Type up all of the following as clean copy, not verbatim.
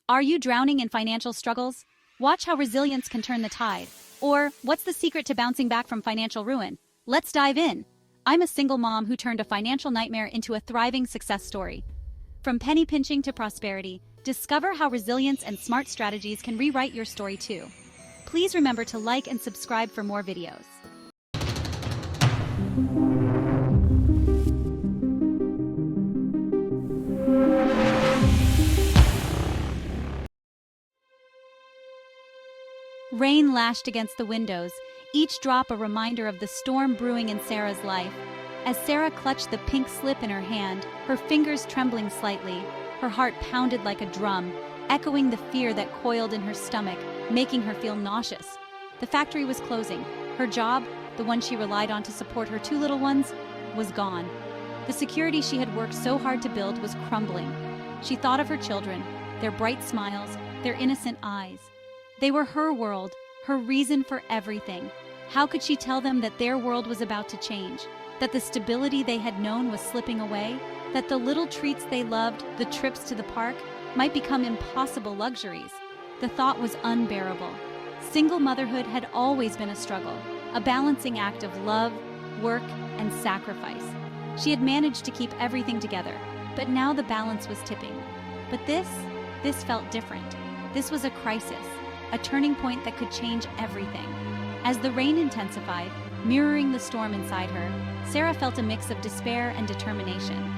Are you drowning in financial struggles? Watch how resilience can turn the tide. Or, what's the secret to bouncing back from financial ruin? Let's dive in. I'm a single mom who turned a financial nightmare into a thriving success story. From penny pinching to prosperity, discover how resilience and smart strategies can rewrite your story too. Please remember to like and subscribe for more videos. Rain lashed against the windows, each drop a reminder of the storm brewing in Sarah's life. As Sarah clutched the pink slip in her hand, her fingers trembling slightly, her heart pounded like a drum, echoing the fear that coiled in her stomach, making her feel nauseous. The factory was closing. Her job, the one she relied on to support her two little ones, was gone. The security she had worked so hard to build was crumbling. She thought of her children, their bright smiles, their innocent eyes. They were her world, her reason for everything. How could she tell them that their world was about to change? That the stability they had known was slipping away? That the little treats they loved, the trips to the park, might become impossible luxuries? The thought was unbearable. Single motherhood had always been a struggle, a balancing act of love, work, and sacrifice. She had managed to keep everything together, but now the balance was tipping. But this felt different. This was a crisis. A turning point that could change everything. As the rain intensified, mirroring the storm inside her, Sarah felt a mix of despair and determination.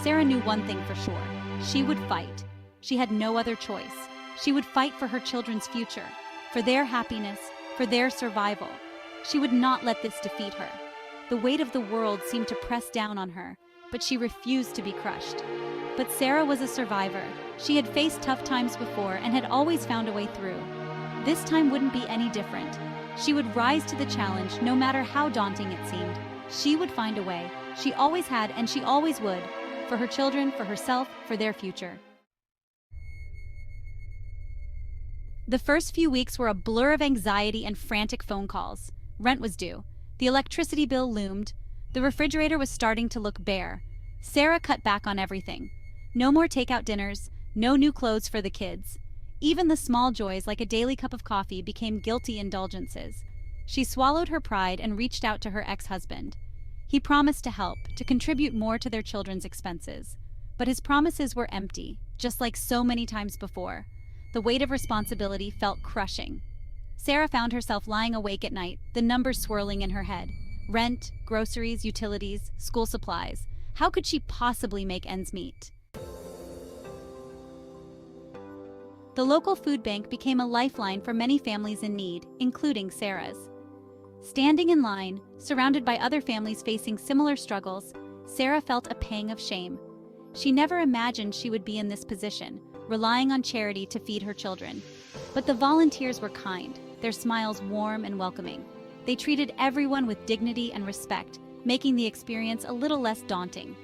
Sarah knew one thing for sure. She would fight. She had no other choice. She would fight for her children's future, for their happiness, for their survival. She would not let this defeat her. The weight of the world seemed to press down on her, but she refused to be crushed. But Sarah was a survivor. She had faced tough times before and had always found a way through. This time wouldn't be any different. She would rise to the challenge no matter how daunting it seemed. She would find a way. She always had and she always would. For her children, for herself, for their future. The first few weeks were a blur of anxiety and frantic phone calls. Rent was due. The electricity bill loomed. The refrigerator was starting to look bare. Sarah cut back on everything. No more takeout dinners, no new clothes for the kids. Even the small joys like a daily cup of coffee became guilty indulgences. She swallowed her pride and reached out to her ex-husband. He promised to help, to contribute more to their children's expenses. But his promises were empty, just like so many times before. The weight of responsibility felt crushing. Sarah found herself lying awake at night, the numbers swirling in her head. Rent, groceries, utilities, school supplies. How could she possibly make ends meet? The local food bank became a lifeline for many families in need, including Sarah's. Standing in line, surrounded by other families facing similar struggles, Sarah felt a pang of shame. She never imagined she would be in this position, relying on charity to feed her children. But the volunteers were kind, their smiles warm and welcoming. They treated everyone with dignity and respect, making the experience a little less daunting.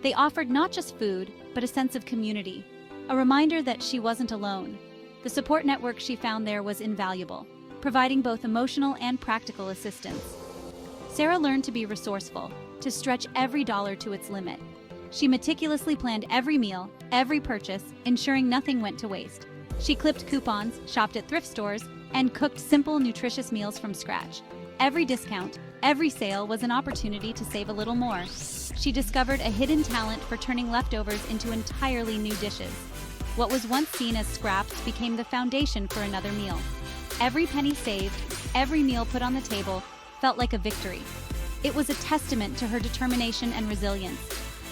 They offered not just food, but a sense of community. A reminder that she wasn't alone. The support network she found there was invaluable, providing both emotional and practical assistance. Sarah learned to be resourceful, to stretch every dollar to its limit. She meticulously planned every meal, every purchase, ensuring nothing went to waste. She clipped coupons, shopped at thrift stores, and cooked simple, nutritious meals from scratch. Every discount, every sale was an opportunity to save a little more. She discovered a hidden talent for turning leftovers into entirely new dishes. What was once seen as scraps became the foundation for another meal. Every penny saved, every meal put on the table, felt like a victory. It was a testament to her determination and resilience.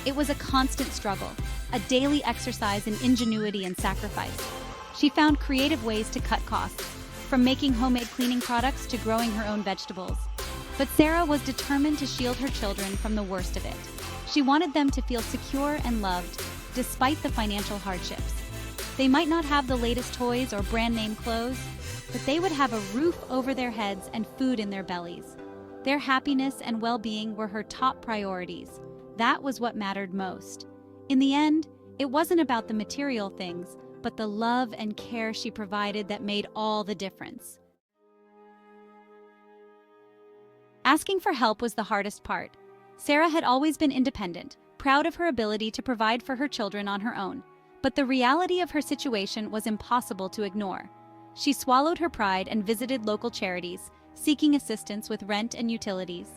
It was a constant struggle, a daily exercise in ingenuity and sacrifice. She found creative ways to cut costs, from making homemade cleaning products to growing her own vegetables. But Sarah was determined to shield her children from the worst of it. She wanted them to feel secure and loved, despite the financial hardships. They might not have the latest toys or brand-name clothes, but they would have a roof over their heads and food in their bellies. Their happiness and well-being were her top priorities. That was what mattered most. In the end, it wasn't about the material things, but the love and care she provided that made all the difference. Asking for help was the hardest part. Sarah had always been independent, proud of her ability to provide for her children on her own. But the reality of her situation was impossible to ignore. She swallowed her pride and visited local charities, seeking assistance with rent and utilities.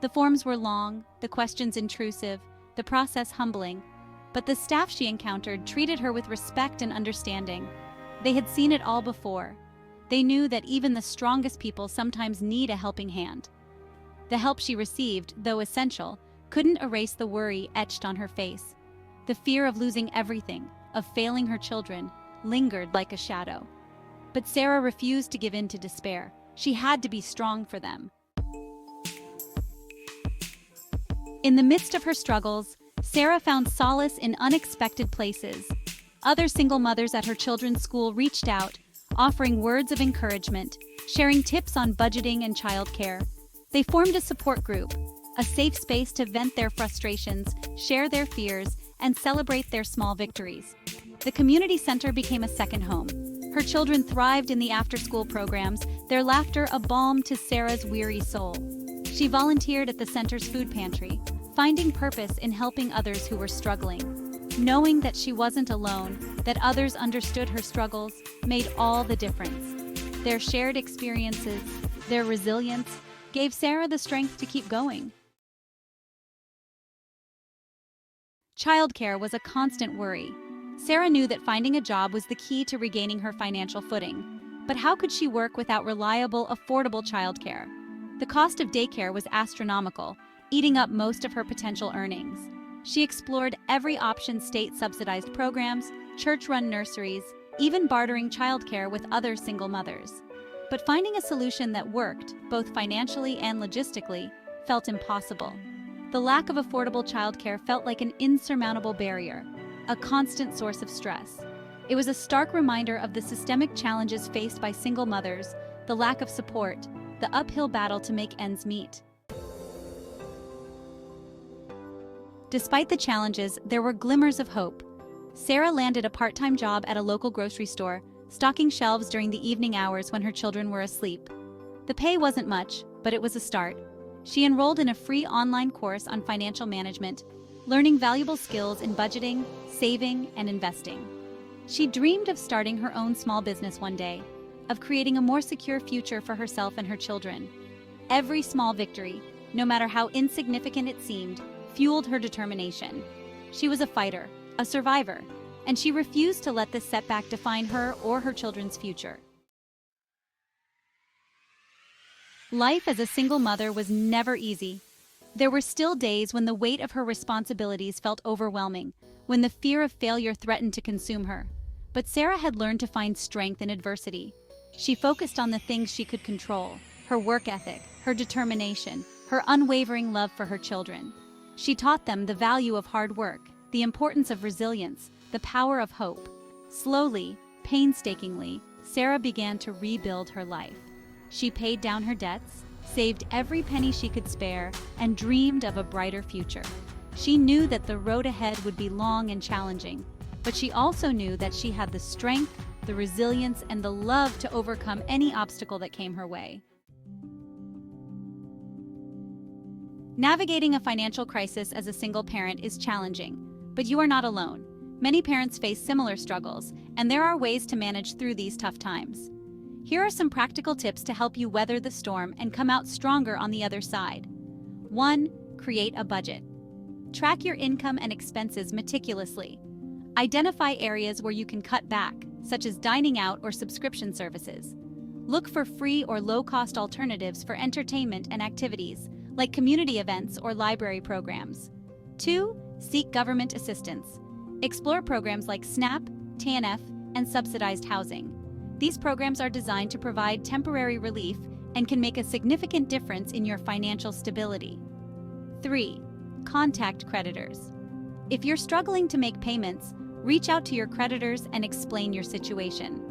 The forms were long, the questions intrusive, the process humbling, but the staff she encountered treated her with respect and understanding. They had seen it all before. They knew that even the strongest people sometimes need a helping hand. The help she received, though essential, couldn't erase the worry etched on her face. The fear of losing everything, of failing her children, lingered like a shadow. But Sarah refused to give in to despair. She had to be strong for them. In the midst of her struggles, Sarah found solace in unexpected places. Other single mothers at her children's school reached out, offering words of encouragement, sharing tips on budgeting and childcare. They formed a support group, a safe space to vent their frustrations, share their fears, and celebrate their small victories. The community center became a second home. Her children thrived in the after-school programs, their laughter a balm to Sarah's weary soul. She volunteered at the center's food pantry, finding purpose in helping others who were struggling. Knowing that she wasn't alone, that others understood her struggles, made all the difference. Their shared experiences, their resilience, gave Sarah the strength to keep going. Childcare was a constant worry. Sarah knew that finding a job was the key to regaining her financial footing. But how could she work without reliable, affordable childcare? The cost of daycare was astronomical, eating up most of her potential earnings. She explored every option: state-subsidized programs, church-run nurseries, even bartering childcare with other single mothers. But finding a solution that worked, both financially and logistically, felt impossible. The lack of affordable childcare felt like an insurmountable barrier, a constant source of stress. It was a stark reminder of the systemic challenges faced by single mothers, the lack of support, the uphill battle to make ends meet. Despite the challenges, there were glimmers of hope. Sarah landed a part-time job at a local grocery store, stocking shelves during the evening hours when her children were asleep. The pay wasn't much, but it was a start. She enrolled in a free online course on financial management, learning valuable skills in budgeting, saving, and investing. She dreamed of starting her own small business one day, of creating a more secure future for herself and her children. Every small victory, no matter how insignificant it seemed, fueled her determination. She was a fighter, a survivor, and she refused to let this setback define her or her children's future. Life as a single mother was never easy. There were still days when the weight of her responsibilities felt overwhelming, when the fear of failure threatened to consume her. But Sarah had learned to find strength in adversity. She focused on the things she could control: her work ethic, her determination, her unwavering love for her children. She taught them the value of hard work, the importance of resilience, the power of hope. Slowly, painstakingly, Sarah began to rebuild her life. She paid down her debts, saved every penny she could spare, and dreamed of a brighter future. She knew that the road ahead would be long and challenging, but she also knew that she had the strength, the resilience, and the love to overcome any obstacle that came her way. Navigating a financial crisis as a single parent is challenging, but you are not alone. Many parents face similar struggles, and there are ways to manage through these tough times. Here are some practical tips to help you weather the storm and come out stronger on the other side. 1. Create a budget. Track your income and expenses meticulously. Identify areas where you can cut back, such as dining out or subscription services. Look for free or low-cost alternatives for entertainment and activities, like community events or library programs. 2. Seek government assistance. Explore programs like SNAP, TANF, and subsidized housing. These programs are designed to provide temporary relief and can make a significant difference in your financial stability. 3. Contact creditors. If you're struggling to make payments, reach out to your creditors and explain your situation.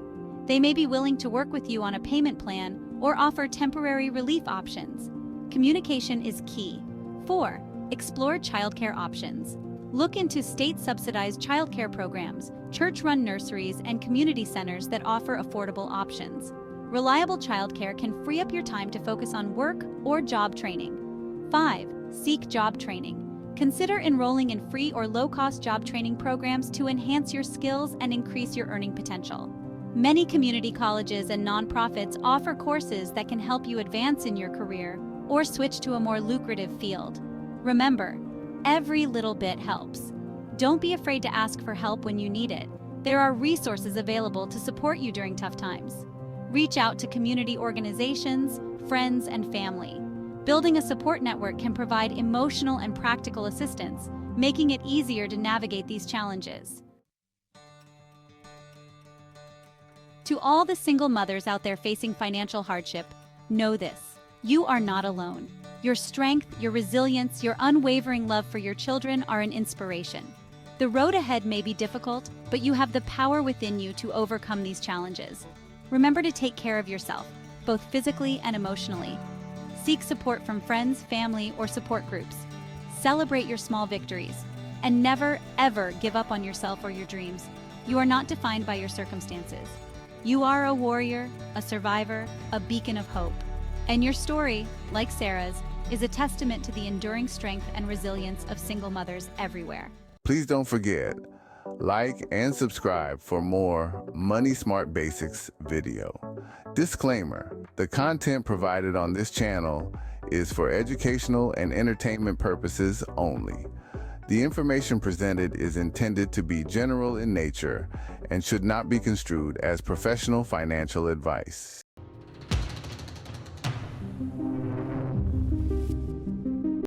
They may be willing to work with you on a payment plan or offer temporary relief options. Communication is key. 4. Explore childcare options. Look into state-subsidized childcare programs, church-run nurseries, and community centers that offer affordable options. Reliable childcare can free up your time to focus on work or job training. 5. Seek job training. Consider enrolling in free or low-cost job training programs to enhance your skills and increase your earning potential. Many community colleges and nonprofits offer courses that can help you advance in your career or switch to a more lucrative field. Remember, every little bit helps. Don't be afraid to ask for help when you need it. There are resources available to support you during tough times. Reach out to community organizations, friends, and family. Building a support network can provide emotional and practical assistance, making it easier to navigate these challenges. To all the single mothers out there facing financial hardship, know this: you are not alone. Your strength, your resilience, your unwavering love for your children are an inspiration. The road ahead may be difficult, but you have the power within you to overcome these challenges. Remember to take care of yourself, both physically and emotionally. Seek support from friends, family, or support groups. Celebrate your small victories. And never, ever give up on yourself or your dreams. You are not defined by your circumstances. You are a warrior, a survivor, a beacon of hope. And your story, like Sarah's, is a testament to the enduring strength and resilience of single mothers everywhere. Please don't forget, like and subscribe for more Money Smart Basics video. Disclaimer: the content provided on this channel is for educational and entertainment purposes only. The information presented is intended to be general in nature and should not be construed as professional financial advice.